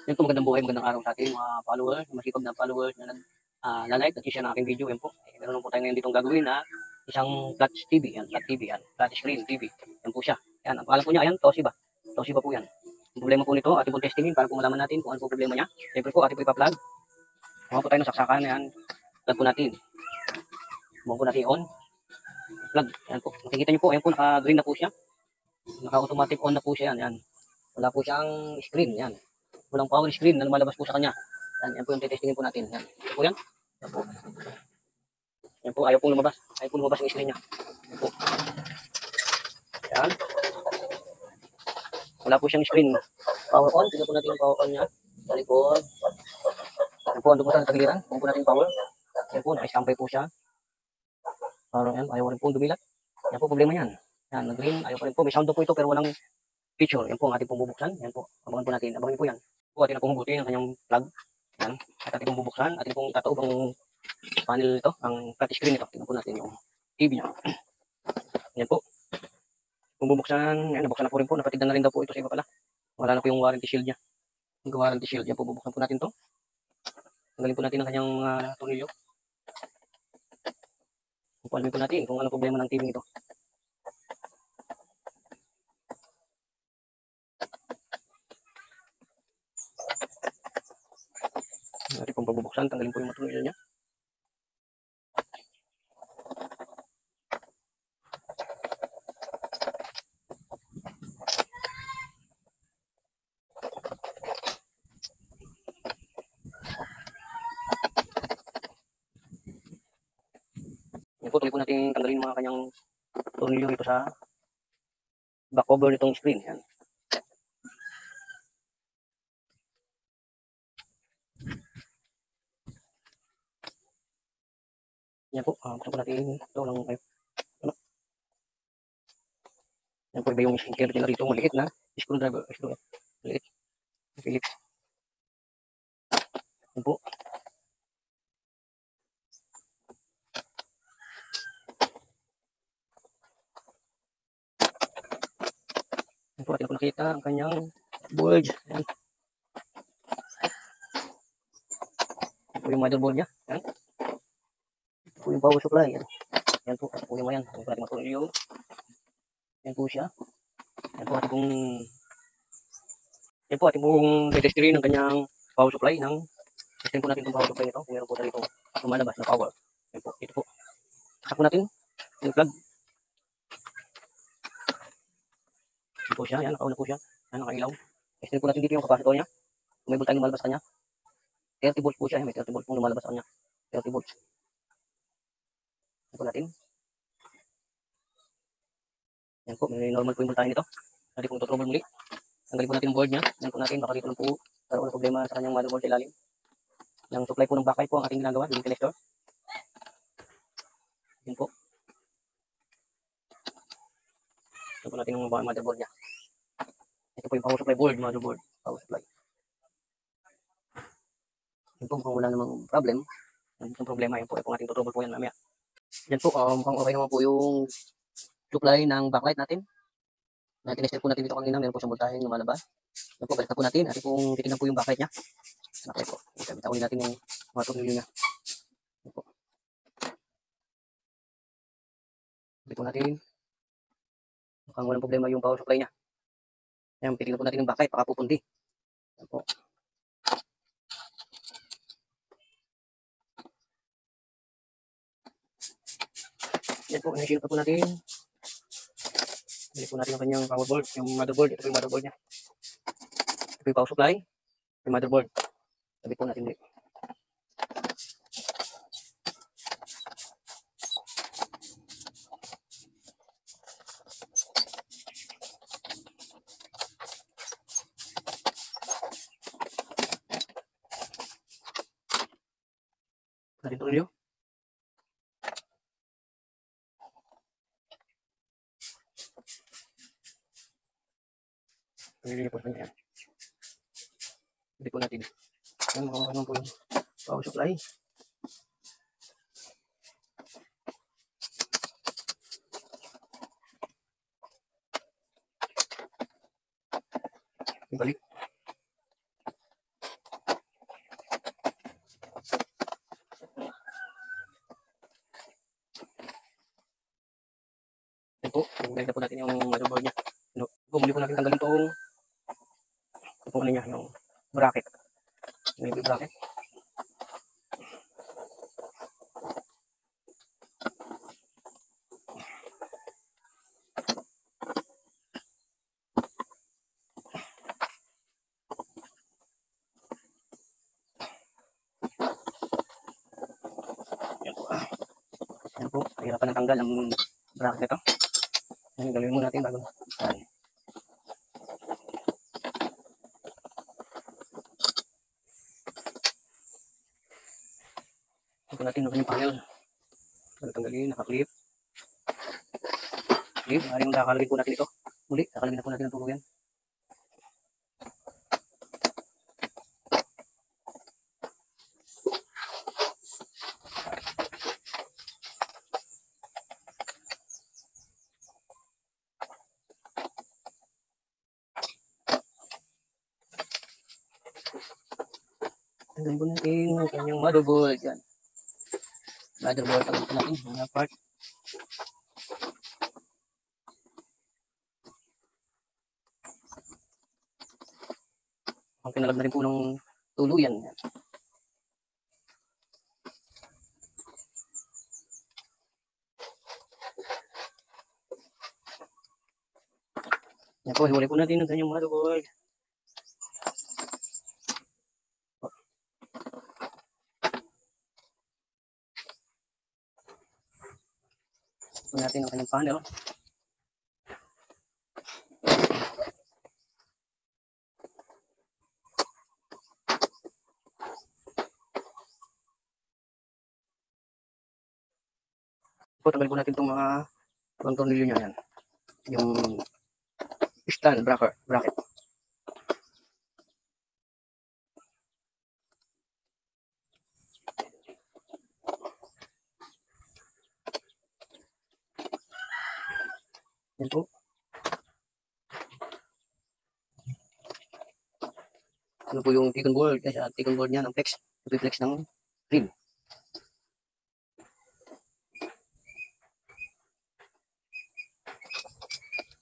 Yan po, magandang buhay, magandang araw sa ating mga followers, masipag na followers na na-like at share ng aking video. Yan po. Meron po tayo ngayon ditong gagawin na isang flat TV. Yan, flat TV. Yan, flat screen TV. Yan po siya. Yan, ang pangalan po niya, ayan, Toshiba. Toshiba po yan. Ang problema po nito, ating po testingin para po malaman natin kung ano po problema niya. Siyempre po, ating po ipa-plug. Mga po tayo ng saksakan. Yan, plug po natin. Mga po natin on. Plug. Yan po. Makikita niyo po, ayan po, naka-green na po siya. Naka-automatic on na po siya. Yan, yan. Wala po siyang screen. Yan. Walang power screen na lumalabas po sa kanya. Yan po yung titestingin po natin. Yan. Yan po yan. Yan po. Yan po, ayaw pong lumabas. Ayaw pong lumabas yung screen niya. Yan po. Yan. Wala po siyang screen. Power on. Tignan po natin yung power on niya. Sa likod. Yan po, ando po sa tagiliran. Kung po natin yung power. Yan po, naka-stampay po siya. Parang yan, ayaw rin po dumilat. Yan po, problema yan. Yan, nag-green. Ayaw pa rin po. May sound po ito pero walang picture. Yan po ang ating pong bubuksan. Yan po, abangan po natin. Abangan po yan. Po, atin na pong hugutin ang kanyang plug. Yan. At ating pong bubuksan. Atin pong tataob ang panel ito, ang flat screen ito. Tingnan po natin yung TV niya. Yan po. Kung bubuksan, yan, nabuksan na po rin po. Napatignan na rin daw po ito sa iba pala. Wala na po yung warranty shield niya. Yung warranty shield, yan po, bubuksan po natin to. Tanggalin po natin ang kanyang tornilyo. Pupalmin po natin kung ano problema ng TV ito. Natin pong pagbubuksan, tanggalin po yung tornilyo niya. Yan po, tuloy po natin tanggalin mga kanyang tornilyo ito sa back cover nitong screen. Yan. Yan po, buksan po natin ito lang. Ano? Yan po, iba yung sticker nila rito, maliit na screwdriver. Maliit. Phillips. Yan po. Yan po, atin po nakita ang kanyang board. Yan. Yan po yung motherboard niya. Yan. Yan po yung power supply. Yan. Yan po, yan po yung yan. Yan po ating matulio. Yan po siya. Yan po ating pong yan po ating pong registry ng kanyang power supply ng system po natin itong power supply nito. Meron po tayo itong lumalabas na power. Yan po, ito po. Saka po natin yung plug. Yan po siya, yan, nakauna po siya. Yan, nakailaw. Testing po natin dito yung capacitor niya. Kung may voltage lumalabas sa kanya. 30 volts po siya, may 30 volts po lumalabas sa kanya. 30 volts. Yan po natin. Yan po, may normal po yung voltage nito. Hindi po ito trouble muli. Tanggalin po natin yung board niya. Yan po natin, baka dito lang po karoon ng problema sa kanyang motherboard sa ilalim. Yung supply po ng backlight po ang ating ginagawa, yung connector. Yan po. Yan po natin yung motherboard niya. Ito po yung power supply board, motherboard, power supply. Yan po, kung wala namang problem, yung problema, yan po, kung ating tutrouble po yan mamaya. Yan po, mukhang okay naman po yung supply ng backlight natin. Tinested po natin dito kanina, meron po siyang voltahe lumalabas. Yan po, balik na po natin. Atin pong titignan po yung backlight niya. Okay po. Bitawan natin yung mga tornilyo niya. Yan po. Balik po natin. Mukhang walang problema yung power supply niya. Yan, titignan po natin yung backlight, baka pupundi. Yan po. Yan po, in-shield pa po natin. Balik po natin ang kanyang power board, yung motherboard. Ito po yung motherboard niya. Ito po yung power supply, yung motherboard. Balik po natin dito. Natin tornilyo. Tornilyo po natin yan. Balik po natin. Yan, makakaroon po yung power supply. Balik. po, nilagay na po natin yung motherboard niya. Muli po natin tanggalin itong ano niya, yung bracket. Yung bracket. Yan po, mahirapan na tanggal ang bracket nito. Yan, gawin muna natin bago. Yan. Ito natin yung kanyang panel. Tanggalin, naka-clip. Clip, maaaring nakakalagin po natin ito. Muli, kakalagin na po natin ang tubo yan. Tanggalin po natin ang kanyang motherboard. Yan. Motherboard, tanggalin po natin mga part. Ang pinalag na rin po ng tuluyan. Yan. Yan po, hiwalay po natin ang kanyang motherboard. Ito natin ang kanyang panel. Po, tanggalin po natin itong mga tornilyo niya. Yan. Yung stand bracket. Yan po. Ano po yung Tigon board? Kasi Tigon board niya ng flex. Ito flex ng rim.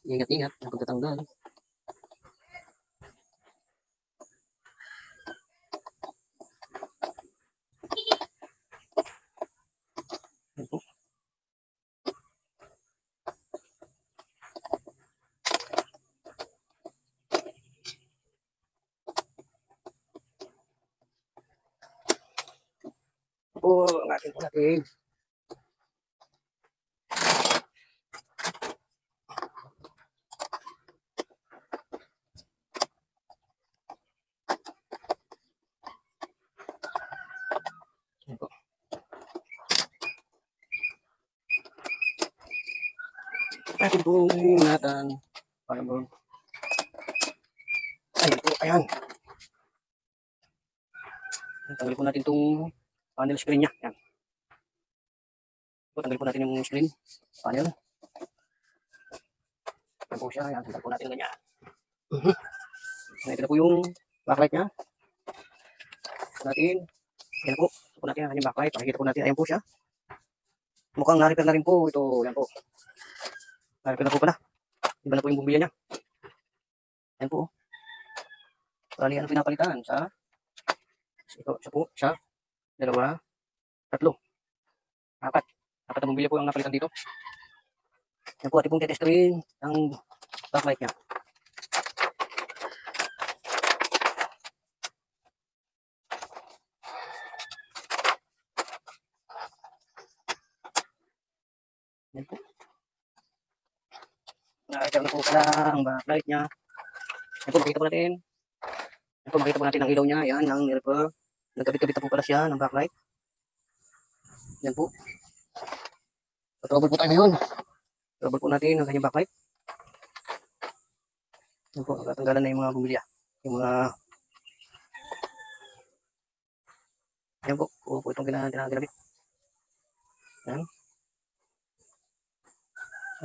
Ingat-ingat na pagtatanggal. Yan po. Po, ang ating po natin. Yan po. Atin po ingatan. Para po. Ayan po, ayan. Tanggalin po natin itong panel screen niya. Yan. Tanggalin po natin yung screen. Panel. Yan po siya. Yan. Tanggalin po natin ganyan. Ito na po yung backlight niya. Natin. Yan po. Ito po natin ang kanyang backlight. Pakikita po natin. Ayan po siya. Mukhang na-repair na rin po. Ito. Yan po. Na-repair na po pala. Iba na po yung bumbilya niya. Yan po. Bali, ano pinapalitan? Sa ito. Isa po. Isa. Dalawa. Tatlo. Apat. Apat na bumbilya po ang napalitan dito. Yan po. Ating pong tetestin ang backlight niya. Yan po. Nakakita na po pala ang backlight niya. Yan po, makita po natin. Yan po, makita po natin ang ilaw niya. Yan, ang nilper. Nagkabit-kabit na po pala siya ng backlight. Yan po. So, trouble po tayo ngayon. Trouble po natin ang kanyang backlight. Yan po, natanggalan na yung mga bumilya. Yung mga... Yan po, po itong ginagabit. Yan.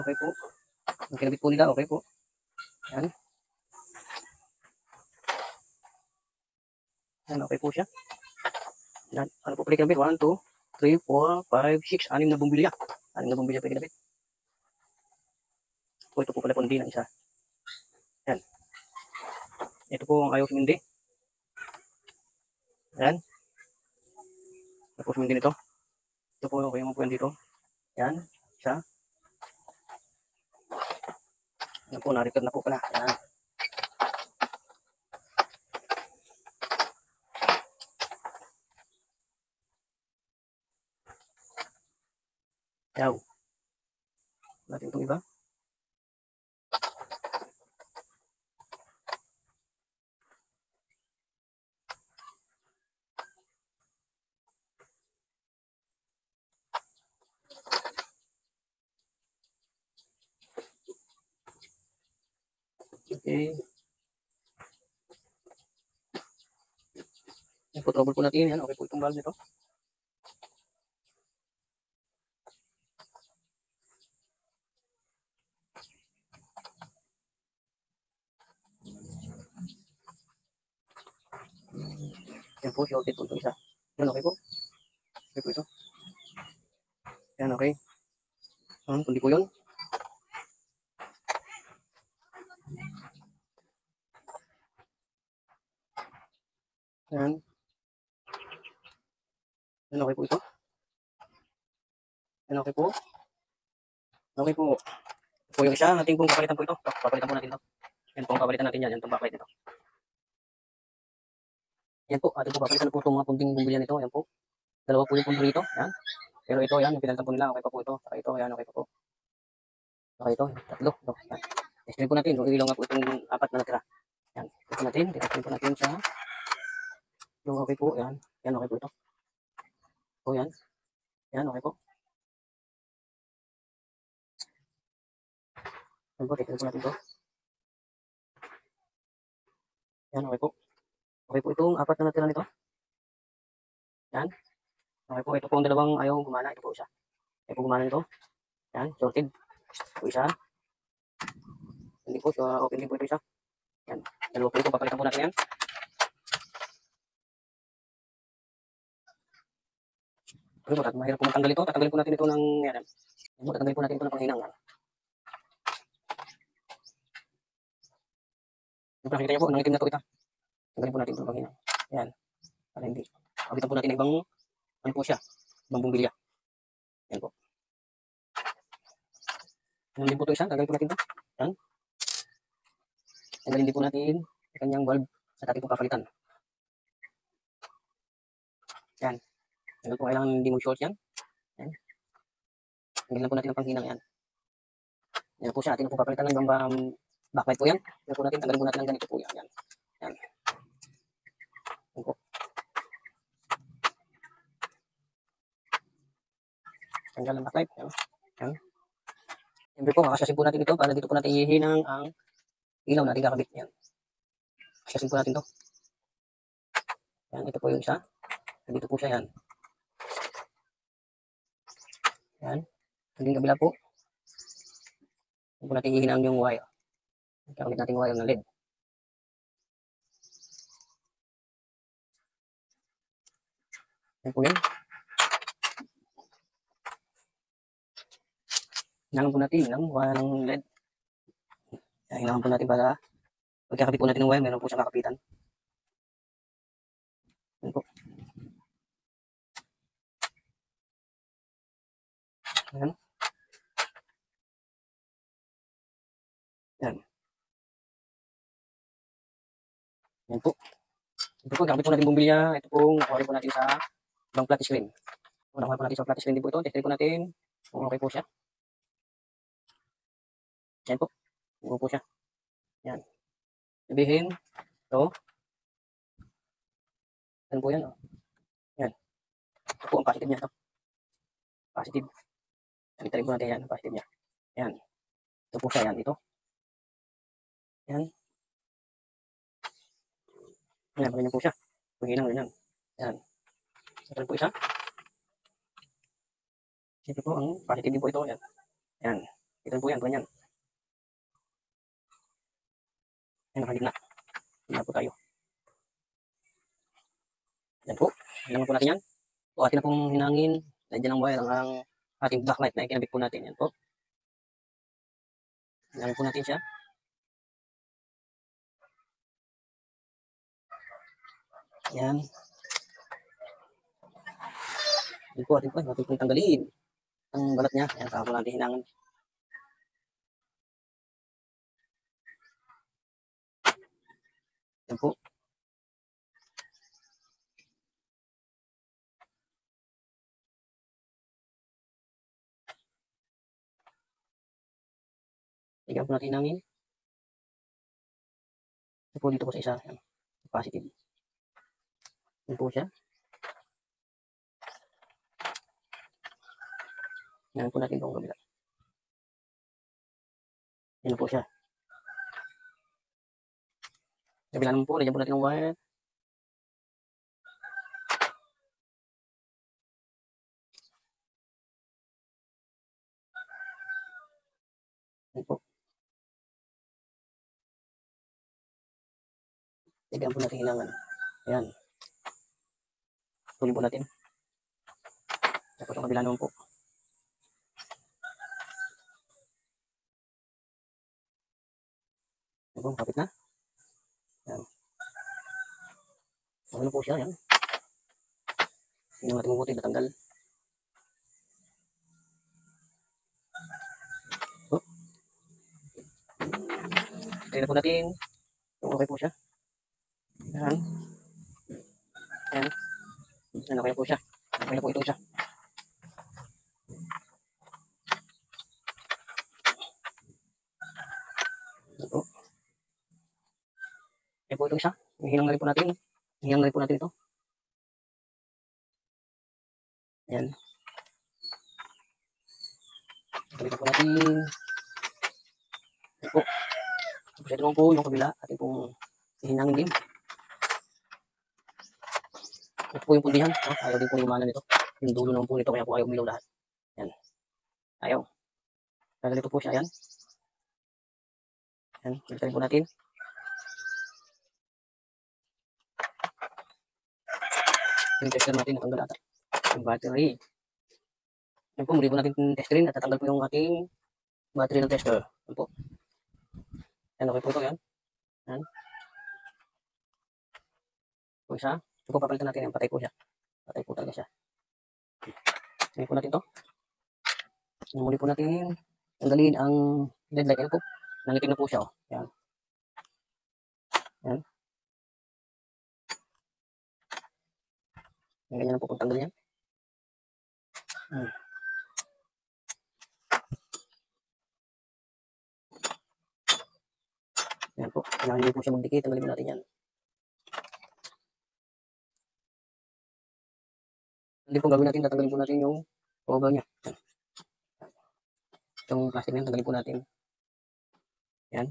Okay po. Ang kinabit po nila, okay po. Yan. Yan, okay po siya. Yan. Ano po pala kinabit? 1, 2, 3, 4, 5, 6. 6 na bumbilya. 6 na bumbilya pa kinabit. O, ito po pala po hindi ng isa. Yan. Ito po ang ayaw sumindi. Yan. Ito po sumindi nito. Ito po okay mo po yan dito. Yan. Isa. Yan po, na-repair na po pala. Yan. Yaw. Natin itong iba. Okay. Yan po, trouble po natin. Yan, okay po itong valve nito. Yan po, shorted po itong isa. Yan, okay po. Okay po ito. Yan, okay. Kundi po yun. Yan. Yan, okay po ito. Yan, okay po. Okay po. Ito po yung isa. Natin pong papalitan po ito. Papalitan po natin ito. Yan po, papalitan natin yan. Yan itong backlight nito. Yan po, atin po papalitan po itong mga punting bumbilyan nito. Yan po. Dalawa po yung punto rito. Yan. Pero ito, yan. Yung pinalitan po nila. Okay pa po ito. Saka ito, yan. Okay pa po. Saka ito. Tatlo. Ito. Yan. Explain po natin. Yung ilaw nga po itong apat na natira. Yan. Ito natin. Explain po natin sa yung okay po. Yan. Yan, okay po ito. O, yan. Yan, okay po. Yan po, explain po natin ito. Yan, okay po. Okay po itong apat na natira nito. Yan. Okay po, ito po ang dalawang ayaw gumana. Ito po isa. Ito po gumana nito. Yan, sorted. Ito isa. Hindi po, so open din po ito isa. Yan. Dalawa po ito, papalitan po natin yan. Ito po, mahirap po matanggal ito. Tatanggalin po natin ito ng yan. Tatanggalin po natin ito ng panghinang. Yung nakikita niyo po, nangitim na ito ito. Tanggalin po natin ito ng panghinang. Yan. Para hindi. Kapitan po natin ibang, ano po siya, ibang bumbilya. Yan po. Yan din po ito isa, tanggalin po natin ito. Yan. Tanggalin din po natin yung kanyang valve sa dati po papalitan. Yan. Tanggal po kailangan hindi mo short yan. Yan. Tanggalin po natin ang panghinang yan. Yan po siya, atin na po papalitan ng backlight po yan. Yan po natin, tanggalin po natin ang ganito po yan. Yan. Yan. Yan po. Tanggal ang backlight. Yan. Yan. Siyempre po, kakasasin po natin ito para dito po natin ihinang ang ilaw natin kakabit. Yan. Kakasasin po natin ito. Yan, ito po yung isa. Dito po siya yan. Yan. Hindi kabila po. Ito po natin ihinang yung wire. Kakabit natin yung wire ng LED. Yan po yan. Hinangan po natin ng wire ng LED. Yan, hinangan po natin para pagkakabit po natin ng wire, meron po siyang kakapitan. Yan po. Yan. Yan. Yan po. Ito po, kakabit po natin bumbilya. Ito po, nakuha po natin sa ibang flat screen. Nakuha po natin sa flat screen din po ito. Test po natin kung okay po siya. Yan po. Okay po siya. Yan. Sabihin, ito. Yan po yan. Oh. Yan. Ito po ang positive niya. Ito. Positive. Sabihin po natin yan. Positive niya. Yan. Ito po siya. Yan. Ito. Yan. Yan. Ganyan po siya. Paghinang ganyan. Yan. Ito po isa. Ito po ang positive din po ito. Yan. Yan. Ito po yan. Ganyan. Yan. Nakagitna. Gitna po tayo. Yan po. Hinangan po natin yan. So, atin na pong hinangin. Nandiyan ang wire ang ating backlight na ikinabit po natin. Yan po. Hinangin po natin siya. Yan. Yan po, atin pong tanggalin ang balat niya. Yan, saka po natin hinangin. Yan po. Tignan po natin hinangin. Yan po dito po sa isa. Yan. Positive. Yan po siya. Yan po natin itong kabila. Yan po siya. Kabila naman po, lagyan po natin ng wire. Yan po. Lagyan po natin hinangan. Ayan. Tuloy po natin. Tapos ang kabila naman po. Yan po, kapit na. Yan. Ano po siya, yan. Hindi natin mabuti, natanggal. Oh. Tignan po natin. Okay po siya. Yan. Yan. Yan, okay po siya. Okay na po ito siya. Ito. Okay po ito siya. Hinang na rin po natin. Hinang na rin po natin ito. Yan. Balikan po natin. Yan po. Tapos ito naman po yung kabila. Ating pong hinangin din. Ito po yung pundihan. Ayaw din po yung mana nito. Yung dulo naman po nito. Kaya po ayaw umilaw lahat. Yan. Ayaw. Gagalito po siya. Yan. Yan. Balikan po natin. Yung tester natin natanggal ata. Yung battery. Yan po. Muli po natin testerin. At tatanggal po yung ating battery ng tester. Yan po. Yan. Okay po ito. Yan. Yan. Po isa. Ito po papalitan natin. Yan. Patay po siya. Patay po talaga siya. Yan po natin to. Muli po natin tanggalin ang LED light. Yan po. Nangitim na po siya. Oh. Yan. Yan. Ganyan na po kung tanggal yan. Yan po. Kailangan hindi po siya magdikit. Tanggalin mo natin yan. Hindi po gagawin natin. Tatanggalin po natin yung cover niya. Yan. Yung plastic na yan. Tanggalin po natin. Yan.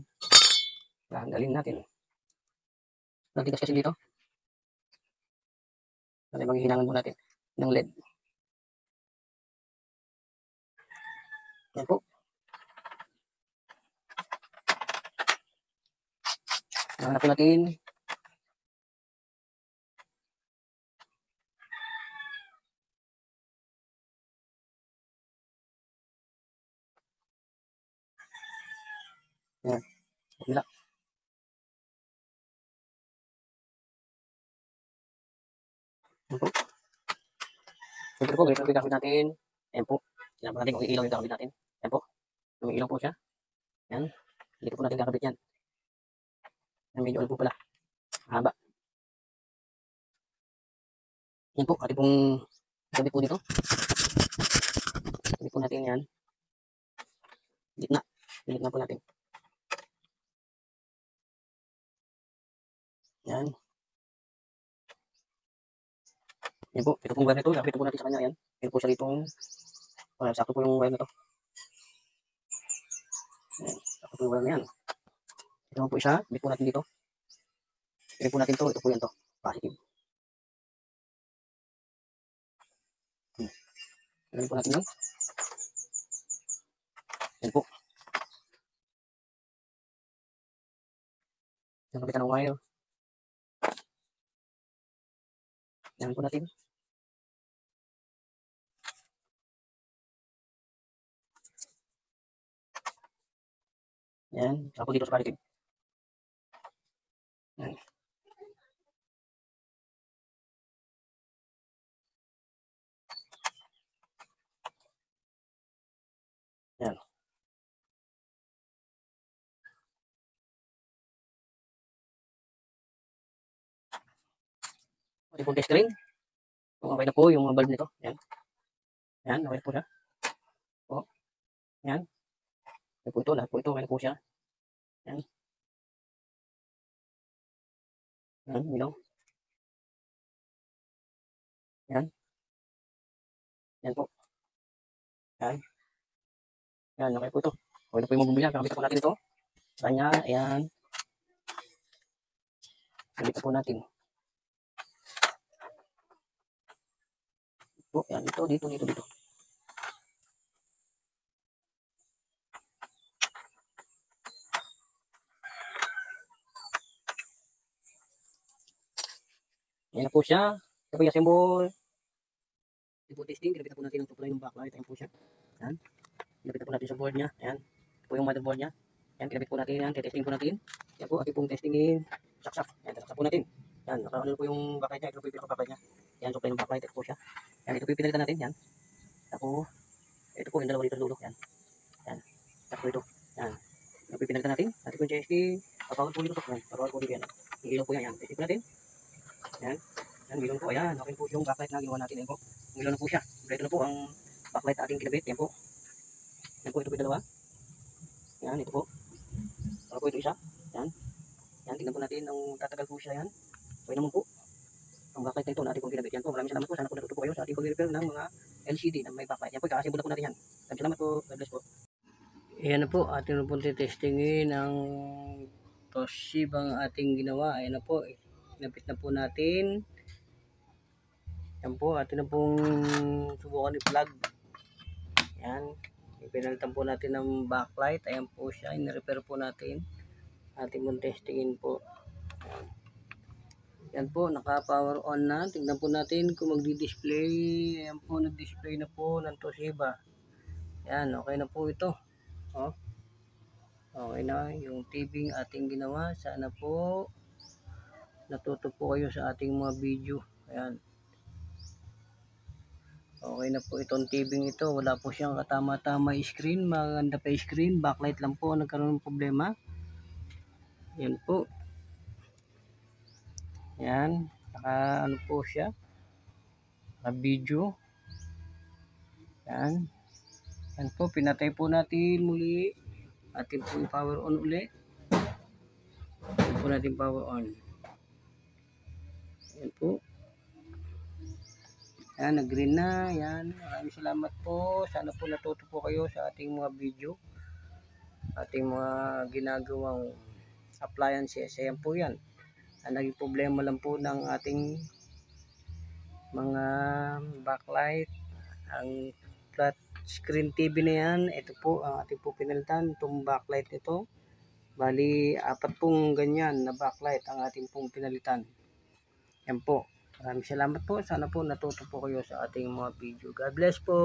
Tanggalin natin. Nagtigas kasi dito. Kasi maghihinangan po natin ng LED. Yan po. Hanap po natin. Yan. Wala. Yan po. Siyempre po, ganito yung gagawin natin. Yan po. Yan po natin kung iilaw yung gagawin natin. Yan po. Umiilaw po siya. Yan. Dito po natin kakabit yan. Yan, medyo ano po pala. Haba. Yan po. Ating pong kabit po dito. Kabit po natin yan. Gitna. Gitna po natin. Yan. Yan po. Ito pong wire nito. Kapit po natin sa kanya. Yan. Yan po siya ditong. Sakto po yung wire na to. Yan. Sakto po yung wire na yan. Ito naman po isa. Kapit po natin dito. Kapit po natin to. Ito po yan to. Positive. Kapit po natin yan. Yan po. Yan kapitan ng wire. Yan po natin. Yan, saka po dito sa positive. Yan. Yan. Okay po test screen. Okay na po yung mga bulb nito. Yan. Yan, okay na po siya. O, yan. Okay po ito, lahat po ito, okay na po siya. Yan. Yan, ilaw. Yan. Yan po. Yan. Yan, okay po ito. Okay na po yung mabubilya. Kakabit po natin ito. Kanya, ayan. Kabit po natin. Po, yan, dito, dito, dito, dito. Yan na po siya. Ito po yung symbol. Ito po testing. Kinabit po natin ang supply ng backlight. Ayan po siya. Yan. Kinabit po natin sa board niya. Ayan. Ito po yung motherboard niya. Yan, kinabit po natin yan. Testing po natin. Yan po, ating pong testingin. Saksak. Yan, saksak po natin. Yan, nakaano po yung backlight niya. Ito po yung pinaka-backlight niya. Yan, supply ng backlight. Ito po siya. Yan, ito po yung pinalitan natin. Yan. Tapos, ito po yung dalawa dito sa dulo. Yan. Yan. Tapos ito. Yan. Ito po yung pinalitan natin. Ito po yung JSD. Papawal po dito. Yan. Papawal po dito yan. Yung ilaw po yan. Yan. Testing po natin. Yan. Yan, bilon po. Ayan. Okay po yung backlight na ginawa natin. Yan po. Bilon na po siya. Ito na po ang backlight na ating kinabit. Yan po. Yan po. Ito po yung dalawa. Yan. Ito po. Saka po ito isa. Yan. Yan. Tingnan po natin. Ang tatagal po siya. Yan. Okay naman po. Ang backlight na ito na ating pong kinabit. Yan po. Maraming salamat po. Sana po natuto po kayo sa ating pag-repair ng mga LCD na may backlight. Yan po. Kakasimbol na po natin yan. Maraming salamat po. God bless po. Ayan na po. Ating na po testingin ang Toshiba ang ating ginawa. Ayan na po. Kinabit na po natin. Yan po, atin na pong subukan i-plug. Yan. Pinalitan po natin ng backlight. Ayan po siya. In-repair po natin. Ating pong testingin po. Yan. Yan po, naka-power on na. Tingnan po natin kung magdi-display. Ayan po, nag-display na po ng Toshiba. Yan, okay na po ito. Oh. Okay na yung TV ating ginawa. Sana po natuto po kayo sa ating mga video. Ayan. Okay na po itong TV ito. Wala po siyang katama-tama screen. Maganda pa screen. Backlight lang po nagkaroon ng problema. Yan po. Yan. Naka ano po siya. Naka video. Yan. Yan po. Pinatay po natin muli. Atin po yung power on ulit. Atin po natin power on. Yan po. Yan, nag-green na. Yan. Maraming salamat po. Sana po natuto po kayo sa ating mga video. Ating mga ginagawang appliances. Ayan po yan. Ang naging problema lang po ng ating mga backlight. Ang flat screen TV na yan. Ito po ang ating po pinalitan. Itong backlight nito. Bali, 4 pong ganyan na backlight ang ating pong pinalitan. Yan po. Maraming salamat po. Sana po natuto po kayo sa ating mga video. God bless po.